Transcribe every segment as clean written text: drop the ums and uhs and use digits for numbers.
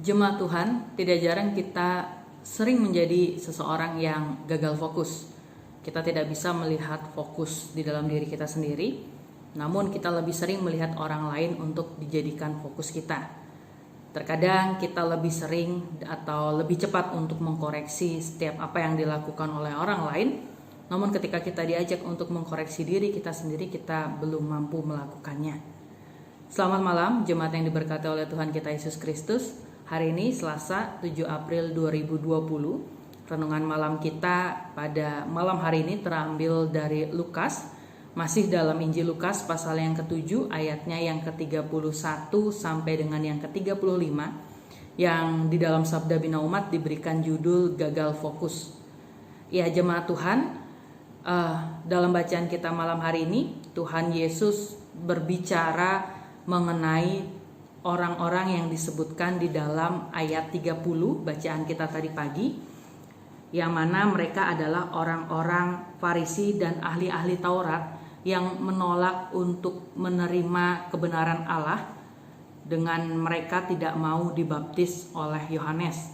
Jemaat Tuhan, tidak jarang kita sering menjadi seseorang yang gagal fokus. Kita tidak bisa melihat fokus di dalam diri kita sendiri, namun kita lebih sering melihat orang lain untuk dijadikan fokus kita. Terkadang kita lebih sering atau lebih cepat untuk mengkoreksi setiap apa yang dilakukan oleh orang lain, namun ketika kita diajak untuk mengkoreksi diri kita sendiri, kita belum mampu melakukannya. Selamat malam, jemaat yang diberkati oleh Tuhan kita Yesus Kristus. Hari ini Selasa 7 April 2020. Renungan malam kita pada malam hari ini terambil dari Lukas, masih dalam Injil Lukas pasal yang ke-7 ayatnya yang ke-31 sampai dengan yang ke-35, yang di dalam Sabda Bina Umat diberikan judul Gagal Fokus. Ya jemaat Tuhan, dalam bacaan kita malam hari ini Tuhan Yesus berbicara mengenai orang-orang yang disebutkan di dalam ayat 30 bacaan kita tadi pagi, yang mana mereka adalah orang-orang Farisi dan ahli-ahli Taurat yang menolak untuk menerima kebenaran Allah dengan mereka tidak mau dibaptis oleh Yohanes.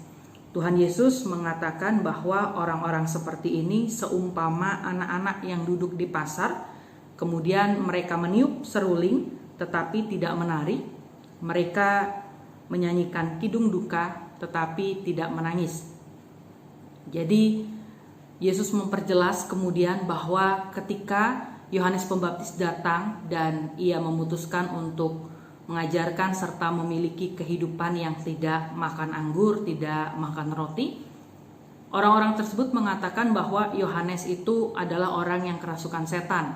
Tuhan Yesus mengatakan bahwa orang-orang seperti ini seumpama anak-anak yang duduk di pasar, kemudian mereka meniup seruling tetapi tidak menari. Mereka menyanyikan kidung duka tetapi tidak menangis. Jadi Yesus memperjelas kemudian bahwa ketika Yohanes Pembaptis datang dan ia memutuskan untuk mengajarkan serta memiliki kehidupan yang tidak makan anggur, tidak makan roti, orang-orang tersebut mengatakan bahwa Yohanes itu adalah orang yang kerasukan setan.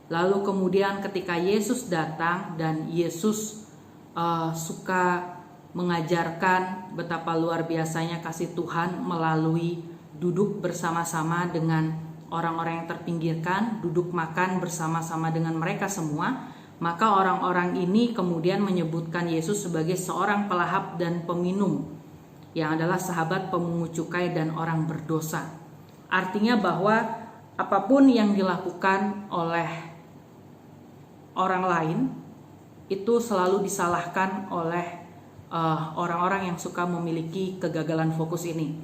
Lalu kemudian ketika Yesus datang dan Yesus suka mengajarkan betapa luar biasanya kasih Tuhan melalui duduk bersama-sama dengan orang-orang yang terpinggirkan, duduk makan bersama-sama dengan mereka semua, maka orang-orang ini kemudian menyebutkan Yesus sebagai seorang pelahap dan peminum, yang adalah sahabat pemungut cukai dan orang berdosa. Artinya bahwa apapun yang dilakukan oleh orang lain itu selalu disalahkan oleh orang-orang yang suka memiliki kegagalan fokus ini.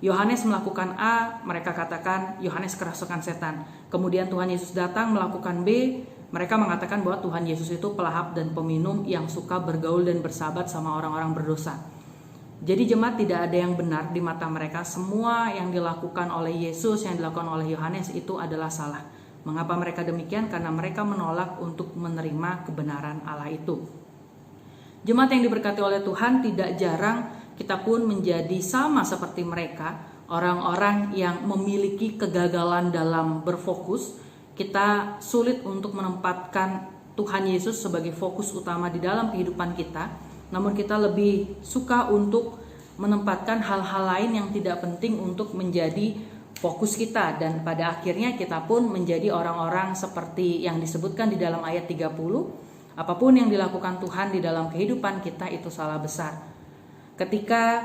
Yohanes melakukan A, mereka katakan Yohanes kerasukan setan. Kemudian Tuhan Yesus datang melakukan B, mereka mengatakan bahwa Tuhan Yesus itu pelahap dan peminum yang suka bergaul dan bersahabat sama orang-orang berdosa. Jadi jemaat, tidak ada yang benar di mata mereka. Semua yang dilakukan oleh Yesus, yang dilakukan oleh Yohanes itu adalah salah. Mengapa mereka demikian? Karena mereka menolak untuk menerima kebenaran Allah itu. Jemaat yang diberkati oleh Tuhan, tidak jarang kita pun menjadi sama seperti mereka, orang-orang yang memiliki kegagalan dalam berfokus. Kita sulit untuk menempatkan Tuhan Yesus sebagai fokus utama di dalam kehidupan kita, namun kita lebih suka untuk menempatkan hal-hal lain yang tidak penting untuk menjadi fokus kita, dan pada akhirnya kita pun menjadi orang-orang seperti yang disebutkan di dalam ayat 30. Apapun yang dilakukan Tuhan di dalam kehidupan kita itu salah besar. Ketika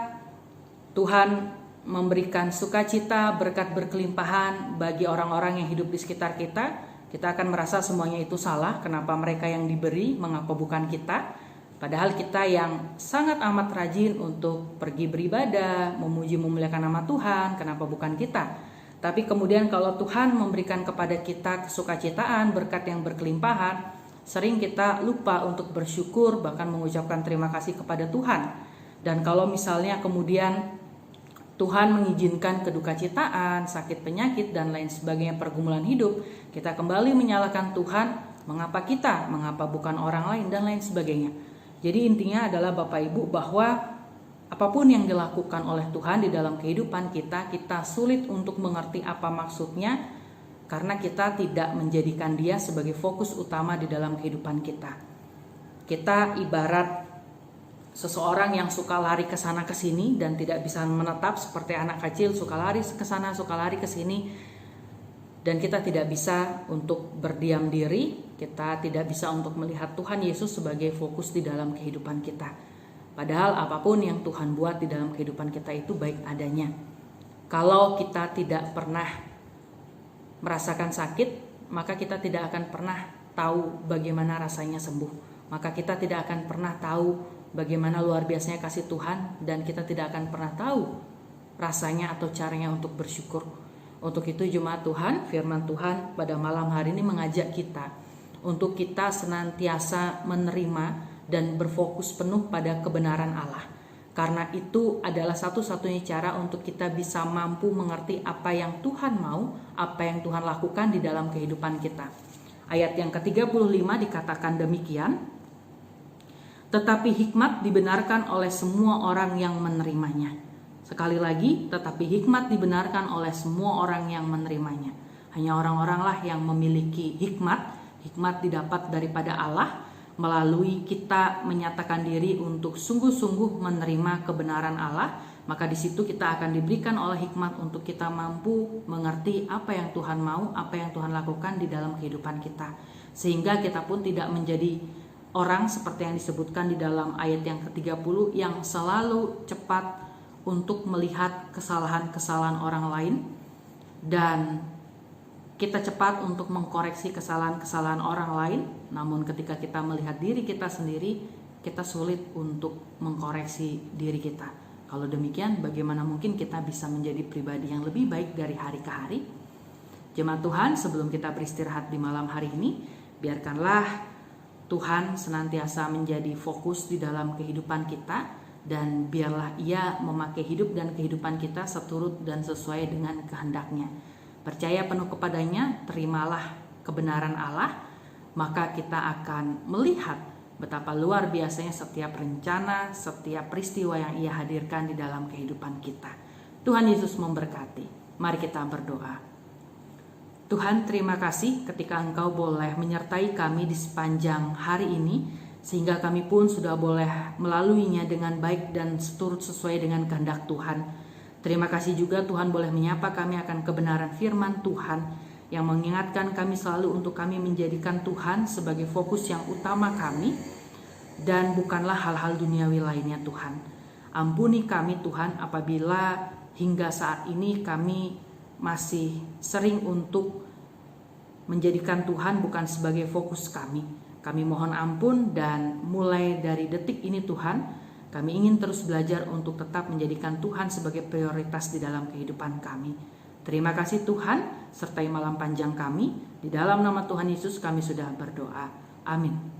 Tuhan memberikan sukacita, berkat berkelimpahan bagi orang-orang yang hidup di sekitar kita, kita akan merasa semuanya itu salah. Kenapa mereka yang diberi, mengapa bukan kita? Padahal kita yang sangat amat rajin untuk pergi beribadah, memuji memuliakan nama Tuhan, kenapa bukan kita? Tapi kemudian kalau Tuhan memberikan kepada kita kesukacitaan, berkat yang berkelimpahan, sering kita lupa untuk bersyukur, bahkan mengucapkan terima kasih kepada Tuhan. Dan kalau misalnya kemudian Tuhan mengizinkan kedukacitaan, sakit penyakit, dan lain sebagainya, pergumulan hidup, kita kembali menyalahkan Tuhan, mengapa kita, mengapa bukan orang lain, dan lain sebagainya. Jadi intinya adalah Bapak Ibu bahwa apapun yang dilakukan oleh Tuhan di dalam kehidupan kita, kita sulit untuk mengerti apa maksudnya karena kita tidak menjadikan Dia sebagai fokus utama di dalam kehidupan kita. Kita ibarat seseorang yang suka lari ke sana ke sini dan tidak bisa menetap, seperti anak kecil suka lari ke sana, suka lari ke sini, dan kita tidak bisa untuk berdiam diri. Kita tidak bisa untuk melihat Tuhan Yesus sebagai fokus di dalam kehidupan kita. Padahal apapun yang Tuhan buat di dalam kehidupan kita itu baik adanya. Kalau kita tidak pernah merasakan sakit, maka kita tidak akan pernah tahu bagaimana rasanya sembuh. Maka kita tidak akan pernah tahu bagaimana luar biasanya kasih Tuhan, dan kita tidak akan pernah tahu rasanya atau caranya untuk bersyukur. Untuk itu jemaat Tuhan, firman Tuhan pada malam hari ini mengajak kita untuk kita senantiasa menerima dan berfokus penuh pada kebenaran Allah. Karena itu adalah satu-satunya cara untuk kita bisa mampu mengerti apa yang Tuhan mau, apa yang Tuhan lakukan di dalam kehidupan kita. Ayat yang ke-35 dikatakan demikian, tetapi hikmat dibenarkan oleh semua orang yang menerimanya. Sekali lagi, tetapi hikmat dibenarkan oleh semua orang yang menerimanya. Hanya orang-oranglah yang memiliki hikmat. Hikmat didapat daripada Allah melalui kita menyatakan diri untuk sungguh-sungguh menerima kebenaran Allah. Maka di situ kita akan diberikan oleh hikmat untuk kita mampu mengerti apa yang Tuhan mau, apa yang Tuhan lakukan di dalam kehidupan kita. Sehingga kita pun tidak menjadi orang seperti yang disebutkan di dalam ayat yang ke-30 yang selalu cepat untuk melihat kesalahan-kesalahan orang lain, dan kita cepat untuk mengkoreksi kesalahan-kesalahan orang lain. Namun ketika kita melihat diri kita sendiri, kita sulit untuk mengkoreksi diri kita. Kalau demikian, bagaimana mungkin kita bisa menjadi pribadi yang lebih baik dari hari ke hari? Jemaat Tuhan, sebelum kita beristirahat di malam hari ini, biarkanlah Tuhan senantiasa menjadi fokus di dalam kehidupan kita, dan biarlah Ia memakai hidup dan kehidupan kita seturut dan sesuai dengan kehendak-Nya. Percaya penuh kepadanya, terimalah kebenaran Allah, maka kita akan melihat betapa luar biasanya setiap rencana, setiap peristiwa yang Ia hadirkan di dalam kehidupan kita. Tuhan Yesus memberkati. Mari kita berdoa. Tuhan, terima kasih ketika Engkau boleh menyertai kami di sepanjang hari ini, sehingga kami pun sudah boleh melaluinya dengan baik dan seturut sesuai dengan kehendak Tuhan. Terima kasih juga Tuhan boleh menyapa kami akan kebenaran firman Tuhan yang mengingatkan kami selalu untuk kami menjadikan Tuhan sebagai fokus yang utama kami dan bukanlah hal-hal duniawi lainnya Tuhan. Ampuni kami Tuhan apabila hingga saat ini kami masih sering untuk menjadikan Tuhan bukan sebagai fokus kami. Kami mohon ampun, dan mulai dari detik ini Tuhan, kami ingin terus belajar untuk tetap menjadikan Tuhan sebagai prioritas di dalam kehidupan kami. Terima kasih Tuhan, sertai malam panjang kami. Di dalam nama Tuhan Yesus kami sudah berdoa. Amin.